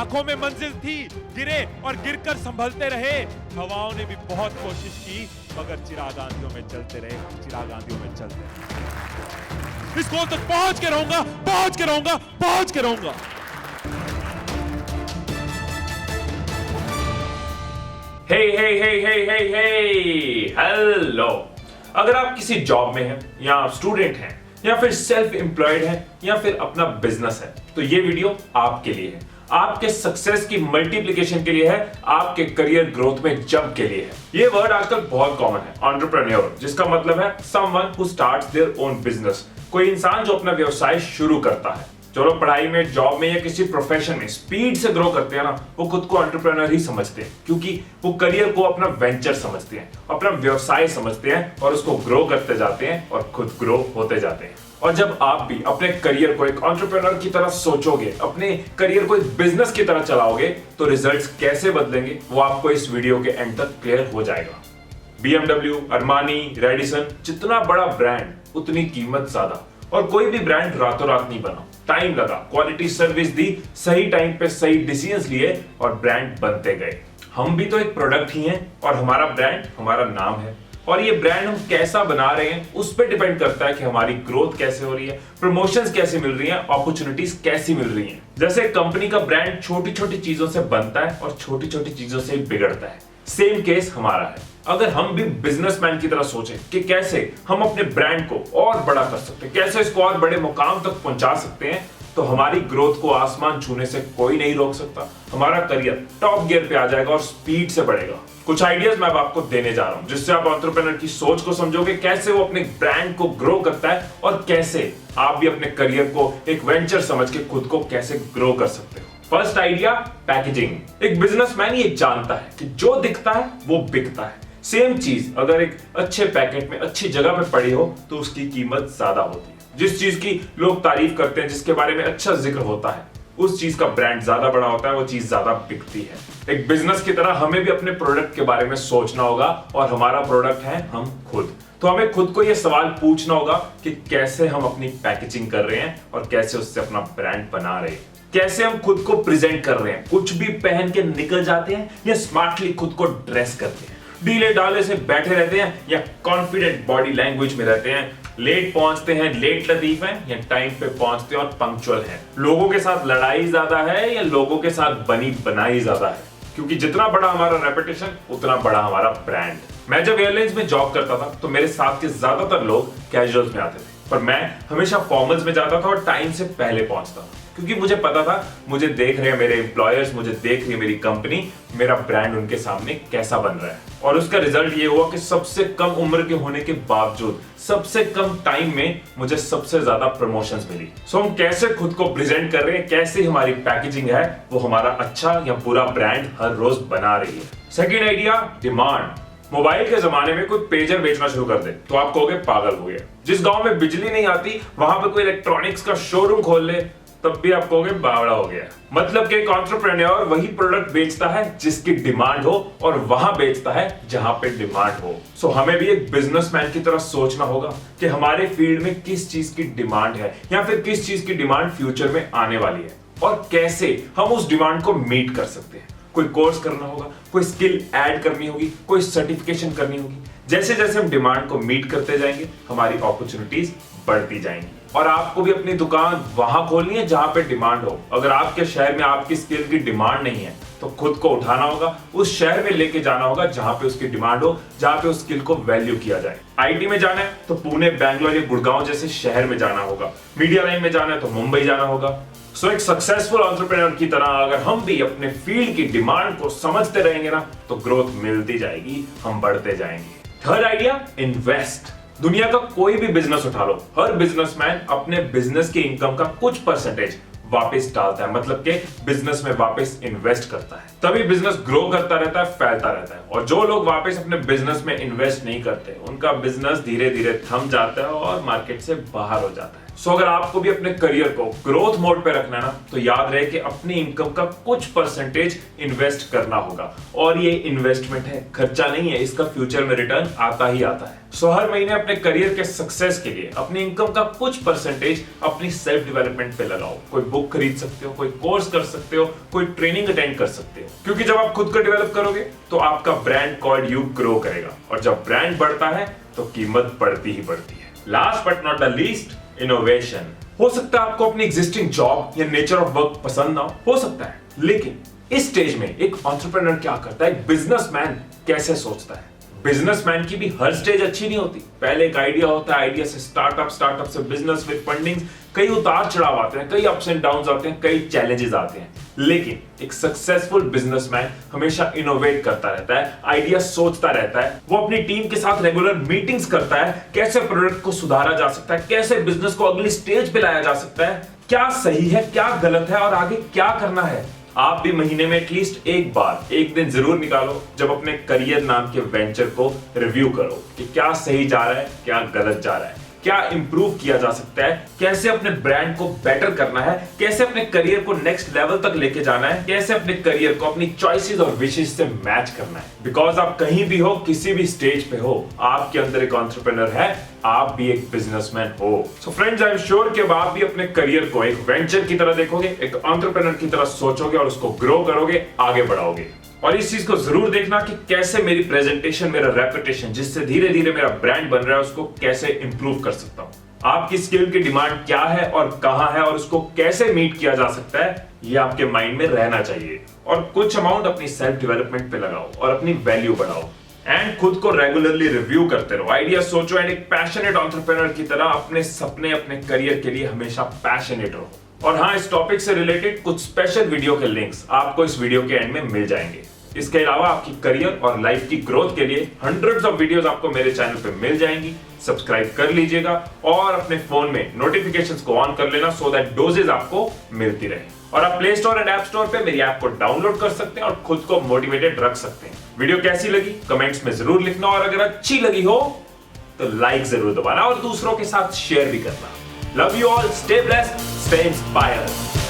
आंखों में मंजिल थी, गिरे और गिरकर संभलते रहे। हवाओं ने भी बहुत कोशिश की, मगर चिराग आंधियों में चलते रहे, चिराग आंधियों में चलते रहे। इस गोल तक पहुंच के रहूंगा, पहुंच के रहूंगा, पहुंच के रहूंगा। हे हेलो। अगर आप किसी जॉब में हैं या आप स्टूडेंट हैं या फिर सेल्फ एम्प्लॉयड हैं या फिर अपना बिजनेस है, तो ये वीडियो आपके लिए है। आपके सक्सेस की मल्टीप्लिकेशन के लिए है, आपके करियर ग्रोथ में जंप के लिए है। ये वर्ड आजकल बहुत कॉमन है, एंटरप्रेन्योर, जिसका मतलब है someone who starts their own business. कोई इंसान जो अपना व्यवसाय शुरू करता है। जो लोग पढ़ाई में, जॉब में या किसी प्रोफेशन में स्पीड से ग्रो करते हैं ना, वो खुद को एंटरप्रेन्योर ही समझते हैं, क्योंकि वो करियर को अपना वेंचर समझते हैं, अपना व्यवसाय समझते हैं और उसको ग्रो करते जाते हैं और खुद ग्रो होते जाते हैं। और जब आप भी अपने करियर को एक एंटरप्रेन्योर की तरह सोचोगे, अपने करियर को एक बिजनेस की तरह चलाओगे, तो रिजल्ट्स कैसे बदलेंगे वो आपको इस वीडियो के एंड तक क्लियर हो जाएगा। BMW, अरमानी, रेडिसन, जितना बड़ा ब्रांड उतनी कीमत ज्यादा। और कोई भी ब्रांड रातों रात नहीं बना, टाइम लगा, क्वालिटी सर्विस दी, सही टाइम पे सही डिसीजंस लिए और ब्रांड बनते गए। हम भी तो एक प्रोडक्ट ही हैं और हमारा ब्रांड हमारा नाम है। और ये ब्रांड हम कैसा बना रहे हैं उस पर डिपेंड करता है कि हमारी ग्रोथ कैसे हो रही है, प्रमोशंस कैसे मिल रही हैं, अपॉर्चुनिटीज कैसी मिल रही हैं। जैसे कंपनी का ब्रांड छोटी छोटी चीजों से बनता है और छोटी छोटी चीजों से बिगड़ता है। सेम केस हमारा है। अगर हम भी बिजनेसमैन की तरह सोचें कि कैसे हम अपने ब्रांड को और बड़ा कर सकते हैं, कैसे इसको और बड़े मुकाम तक पहुंचा सकते हैं, तो हमारी ग्रोथ को आसमान छूने से कोई नहीं रोक सकता। हमारा करियर टॉप गियर पे आ जाएगा और स्पीड से बढ़ेगा। कुछ आइडियाज मैं अब आपको देने जा रहा हूं, जिससे आप एंटरप्रेन्योर की सोच को समझोगे, कैसे वो अपने ब्रांड को ग्रो करता है और कैसे आप भी अपने करियर को एक वेंचर समझ के खुद को कैसे ग्रो कर सकते हो। First idea, packaging. एक बिजनेसमैन ये जानता है कि जो दिखता है वो बिकता है। सेम चीज अगर एक अच्छे पैकेट में अच्छी जगह पे पड़ी हो तो उसकी कीमत ज्यादा होती है। जिस चीज की लोग तारीफ करते हैं, जिसके बारे में अच्छा जिक्र होता है, उस चीज का ब्रांड ज्यादा बड़ा होता है, वो चीज ज्यादा बिकती है। एक बिजनेस की तरह हमें भी अपने प्रोडक्ट के बारे में सोचना होगा और हमारा प्रोडक्ट है हम खुद। तो हमें खुद को यह सवाल पूछना होगा कि कैसे हम अपनी पैकेजिंग कर रहे हैं और कैसे उससे अपना ब्रांड बना रहे हैं। कैसे हम खुद को प्रेजेंट कर रहे हैं, कुछ भी पहन के निकल जाते हैं या स्मार्टली खुद को ड्रेस करते हैं, ढीले ढाले से बैठे रहते हैं या कॉन्फिडेंट बॉडी लैंग्वेज में रहते हैं, लेट पहुंचते हैं, लेट लतीफ हैं या टाइम पे पहुंचते हैं और पंक्चुअल हैं। लोगों के साथ लड़ाई ज्यादा है या लोगों के साथ बनी बनाई ज्यादा है, क्योंकि जितना बड़ा हमारा रेपुटेशन उतना बड़ा हमारा ब्रांड। मैं जब एयरलाइंस में जॉब करता था तो मेरे साथ के ज्यादातर लोग कैजुअल्स में आते थे, पर मैं हमेशा फॉर्मल्स में जाता था और टाइम से पहले पहुंचता था, क्योंकि मुझे पता था मुझे देख रहे हैं मेरे एम्प्लॉयर्स, मुझे देख रही है मेरी कंपनी, मेरा ब्रांड उनके सामने कैसा बन रहा है। और उसका रिजल्ट ये हुआ कि सबसे कम उम्र के होने के बावजूद सबसे कम टाइम में मुझे सबसे ज्यादा प्रमोशंस मिली। सो हम कैसे खुद को प्रेजेंट कर रहे हैं, कैसे हमारी पैकेजिंग है, वो हमारा अच्छा या बुरा ब्रांड हर रोज बना रही है। Second idea, demand. मोबाइल के जमाने में कोई पेजर बेचना शुरू कर दे तो आप कहोगे पागल हो गया। जिस गांव में बिजली नहीं आती वहां पे कोई इलेक्ट्रॉनिक्स का शोरूम खोल ले तब भी आप कहोगे बावड़ा हो गया। मतलब कि एक एंटरप्रेन्योर वही प्रोडक्ट बेचता है जिसकी डिमांड हो और वहां बेचता है जहां पे डिमांड हो। सो हमें भी एक बिजनेसमैन की तरह सोचना होगा कि हमारे फील्ड में किस चीज की डिमांड है या फिर किस चीज की डिमांड फ्यूचर में आने वाली है और कैसे हम उस डिमांड को मीट कर सकते हैं। कोई कोर्स करना होगा, कोई स्किल ऐड करनी होगी, कोई सर्टिफिकेशन करनी होगी। जैसे जैसे हम डिमांड को मीट करते जाएंगे हमारी अपॉर्चुनिटीज बढ़ती जाएंगी। और आपको भी अपनी दुकान वहां खोलनी है जहां पे डिमांड हो। अगर आपके शहर में आपकी स्किल की डिमांड नहीं है तो खुद को उठाना होगा, उस शहर में लेके जाना होगा जहां पे उसकी डिमांड हो, जहां पे उस स्किल को वैल्यू किया जाए। आईटी में जाना है तो पुणे, बैंगलोर या गुड़गांव जैसे शहर में जाना होगा। मीडिया लाइन में जाना है तो मुंबई जाना होगा। सो एक सक्सेसफुल एंटरप्रेन्योर की तरह अगर हम भी अपने फील्ड की डिमांड को समझते रहेंगे ना, तो ग्रोथ मिलती जाएगी, हम बढ़ते जाएंगे। Third idea, invest. दुनिया का कोई भी बिजनेस उठा लो, हर बिजनेसमैन अपने बिजनेस की इनकम का कुछ परसेंटेज वापस डालता है, मतलब कि बिजनेस में वापस इन्वेस्ट करता है। तभी बिजनेस ग्रो करता रहता है, फैलता रहता है। और जो लोग वापस अपने बिजनेस में इन्वेस्ट नहीं करते, उनका बिजनेस धीरे धीरे थम जाता है और मार्केट से बाहर हो जाता है। सो अगर आपको भी अपने करियर को ग्रोथ मोड पे रखना है ना, तो याद रहे कि अपनी इनकम का कुछ परसेंटेज इन्वेस्ट करना होगा। और ये इन्वेस्टमेंट है, खर्चा नहीं है, इसका फ्यूचर में रिटर्न आता ही आता है। सो हर महीने अपने करियर के सक्सेस के लिए अपनी इनकम का कुछ परसेंटेज अपनी सेल्फ डेवलपमेंट पे लगाओ। कोई बुक खरीद सकते हो, कोई कोर्स कर सकते हो, कोई ट्रेनिंग अटेंड कर सकते हो, क्योंकि जब आप खुद को डेवलप करोगे तो आपका ब्रांड कॉल्ड यू ग्रो करेगा, और जब ब्रांड बढ़ता है तो कीमत बढ़ती ही बढ़ती है। Last but not the least, innovation. हो सकता है आपको अपनी एग्जिस्टिंग जॉब या नेचर ऑफ वर्क पसंद ना हो सकता है, लेकिन इस स्टेज में एक एंटरप्रेन्योर क्या करता है, एक बिजनेसमैन कैसे सोचता है। बिजनेसमैन की भी हर स्टेज अच्छी नहीं होती। पहले एक आइडिया होता है, आइडिया से स्टार्टअप से बिजनेस विद फंडिंग, कई उतार चढ़ाव आते हैं, कई अप्स एंड डाउन्स आते हैं, कई चैलेंजेस आते हैं। लेकिन एक सक्सेसफुल बिजनेसमैन हमेशा इनोवेट करता रहता है, आइडिया सोचता रहता है। वो अपनी टीम के साथ रेगुलर मीटिंग्स करता है, कैसे प्रोडक्ट को सुधारा जा सकता है, कैसे बिजनेस को अगली स्टेज पे लाया जा सकता है, क्या सही है, क्या गलत है और आगे क्या करना है। आप भी महीने में एटलीस्ट एक बार, एक दिन जरूर निकालो जब अपने करियर नाम के वेंचर को रिव्यू करो कि क्या सही जा रहा है, क्या गलत जा रहा है, क्या इंप्रूव किया जा सकता है, कैसे अपने ब्रांड को बेटर करना है, कैसे अपने करियर को नेक्स्ट लेवल तक लेके जाना है, कैसे अपने करियर को अपनी चॉइसेस और विशेस से मैच करना है। बिकॉज आप कहीं भी हो, किसी भी स्टेज पे हो, आपके अंदर एक एंटरप्रेन्योर है, आप भी एक बिजनेसमैन हो। So friends, I am sure कि अब आप भी अपने करियर को एक वेंचर की तरह देखोगे, एक एंटरप्रेन्योर की तरह सोचोगे और उसको ग्रो करोगे, आगे बढ़ाओगे। और इस चीज को जरूर देखना कि कैसे मेरी प्रेजेंटेशन, मेरा रेपुटेशन, जिससे धीरे धीरे मेरा ब्रांड बन रहा है, उसको कैसे इंप्रूव कर सकता हूं। आपकी स्किल की डिमांड क्या है और कहां है और उसको कैसे मीट किया जा सकता है, ये आपके माइंड में रहना चाहिए। और कुछ अमाउंट अपनी सेल्फ डेवलपमेंट पे लगाओ और अपनी वैल्यू बढ़ाओ, एंड खुद को रेगुलरली रिव्यू करते रहो, आइडिया सोचो, एंड एक पैशनेट एंटरप्रेन्योर की तरह अपने सपने, अपने करियर के लिए हमेशा पैशनेट रहो। और हाँ, इस टॉपिक से रिलेटेड कुछ स्पेशल वीडियो के लिंक्स आपको इस वीडियो के एंड में मिल जाएंगे। इसके अलावा आपकी करियर और लाइफ की ग्रोथ के लिए हंड्रेड्स ऑफ वीडियोस आपको मेरे चैनल पे मिल जाएंगी। सब्सक्राइब कर लीजिएगा और अपने फोन में नोटिफिकेशंस को ऑन कर लेना, सो दैट डोजेस आपको मिलती रहे। और आप play store and app store पे मेरी ऐप को डाउनलोड कर सकते हैं और खुद को मोटिवेटेड रख सकते हैं। वीडियो कैसी लगी कमेंट्स में जरूर लिखना, और अगर अच्छी लगी हो तो लाइक जरूर दबाना और दूसरों के साथ शेयर भी करना। Love you all, stay blessed, stay inspired.